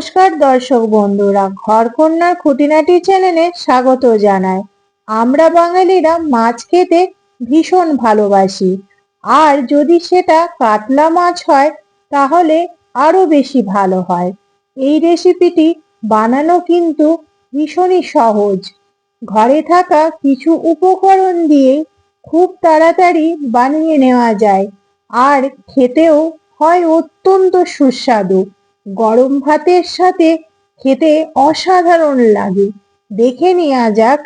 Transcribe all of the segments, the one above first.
নমস্কার দর্শক বন্ধুরা, ঘরকন্যার খুঁটিনাটি চ্যানেলে স্বাগত জানাই। আমরা বাঙালিরা মাছ খেতে ভীষণ ভালোবাসি, আর যদি সেটা কাতলা মাছ হয় তাহলে আরো বেশি ভালো হয়। এই রেসিপিটি বানানো কিন্তু ভীষণই সহজ। ঘরে থাকা কিছু উপকরণ দিয়ে খুব তাড়াতাড়ি বানিয়ে নেওয়া যায়, আর খেতেও হয় অত্যন্ত সুস্বাদু। গরম ভাতের সাথে খেতে অসাধারণ লাগে। দেখে নেওয়া যাক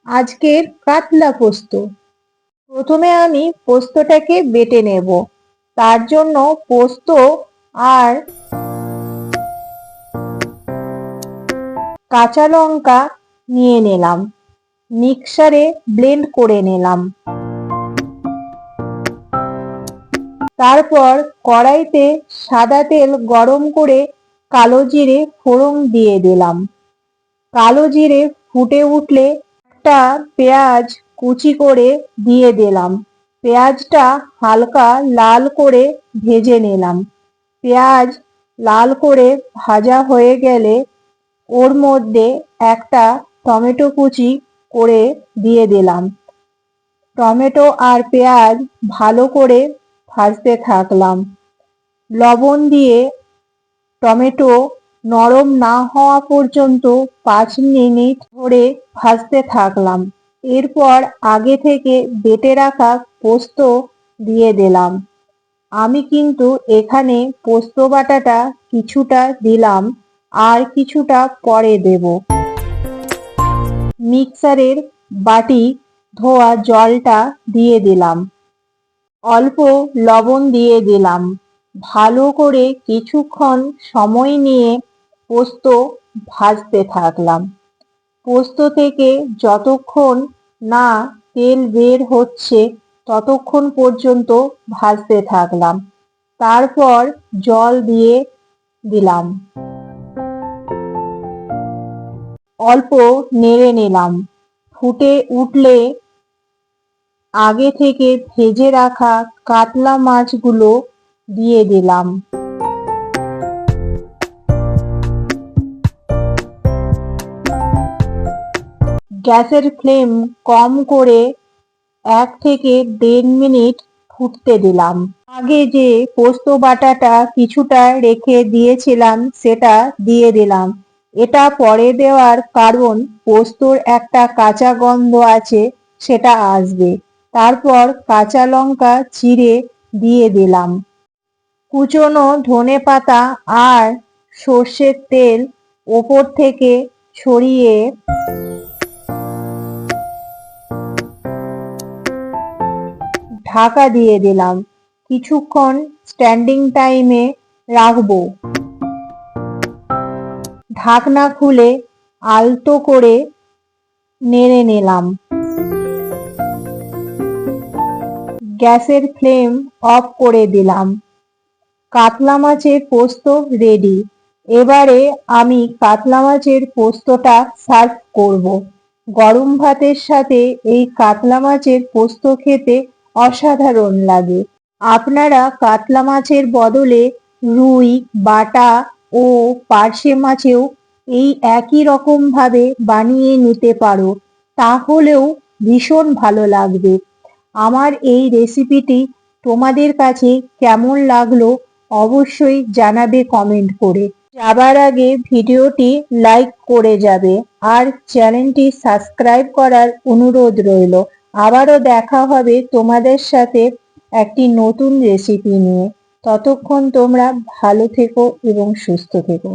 আজকের কাতলা পোস্ত। প্রথমে আমি পোস্তটাকে বেটে নেব। তার জন্য পোস্ত আর কাঁচা লঙ্কা নিয়ে নিলাম, মিক্সারে ব্লেন্ড করে নিলাম। তারপর কড়াইতে সাদা তেল গরম করে কালো জিরে ফোড়ন দিয়ে দিলাম। কালো জিরে ফুটে উঠলে একটা পেঁয়াজ কুচি করে দিয়ে দিলাম। পেঁয়াজটা হালকা লাল করে ভেজে নিলাম। পেঁয়াজ লাল করে ভাজা হয়ে গেলে ওর মধ্যে একটা টমেটো কুচি করে দিয়ে দিলাম। টমেটো আর পেঁয়াজ ভালো করে ভাজতে থাকলাম। লবণ দিয়ে টমেটো নরম না হওয়া পর্যন্ত 5 মিনিট ধরে ভাজতে থাকলাম। এরপর আগে থেকে বেটে রাখা পোস্ত দিয়ে দিলাম। আমি কিন্তু এখানে পোস্ত বাটাটা কিছুটা দিলাম, আর কিছুটা পরে দেব। মিক্সারের বাটি ধোয়া জলটা দিয়ে দিলাম। অল্প লবণ দিয়ে দিলাম। ভালো করে কিছুক্ষণ সময় নিয়ে পোস্ত ভাজতে থাকলাম। পোস্ত থেকে যতক্ষণ না তেল বের হচ্ছে ততক্ষণ পর্যন্ত ভাজতে থাকলাম। তারপর জল দিয়ে দিলাম। অল্প নেড়ে নিলাম। ফুটে উঠলে আগে থেকে ভেজে রাখা কাতলা মাছগুলো দিয়ে দিলাম। গ্যাসের ফ্লেম কম করে 1 থেকে 1.5 মিনিট ফুটতে দিলাম। আগে যে পোস্ত বাটাটা কিছুটা রেখে দিয়েছিলাম সেটা দিয়ে দিলাম। এটা পরে দেওয়ার কারণ পোস্তর একটা কাঁচা গন্ধ আছে, সেটা আসবে। তারপর কাঁচা লঙ্কা চিড়ে দিয়ে দিলাম। কুচনো ধনেপাতা আর সর্ষের তেল ওপর থেকে ছড়িয়ে ঢাকা দিয়ে দিলাম। কিছুক্ষণ স্ট্যান্ডিং টাইমে রাখবো। ঢাকনা খুলে আলতো করে নেড়ে নিলাম। গ্যাসের ফ্লেম অফ করে দিলাম। কাতলা মাছের পোস্ত রেডি। এবারে আমি কাতলা মাছের পোস্তটা সার্ভ করব। গরম ভাতের সাথে এই কাতলা মাছের পোস্ত খেতে অসাধারণ লাগে। আপনারা কাতলা মাছের বদলে রুই, বাটা ও পার্শে মাছেও এই একই রকম ভাবে বানিয়ে নিতে পারো, তাহলেও ভীষণ ভালো লাগবে। আমার এই রেসিপিটি তোমাদের কাছে কেমন লাগলো অবশ্যই জানাবে কমেন্ট করে। যাবার আগে ভিডিওটি লাইক করে যাবে, আর চ্যানেলটি সাবস্ক্রাইব করার অনুরোধ রইল। আবারও দেখা হবে তোমাদের সাথে একটি নতুন রেসিপি নিয়ে। ততক্ষণ তোমরা ভালো থেকো এবং সুস্থ থেকো।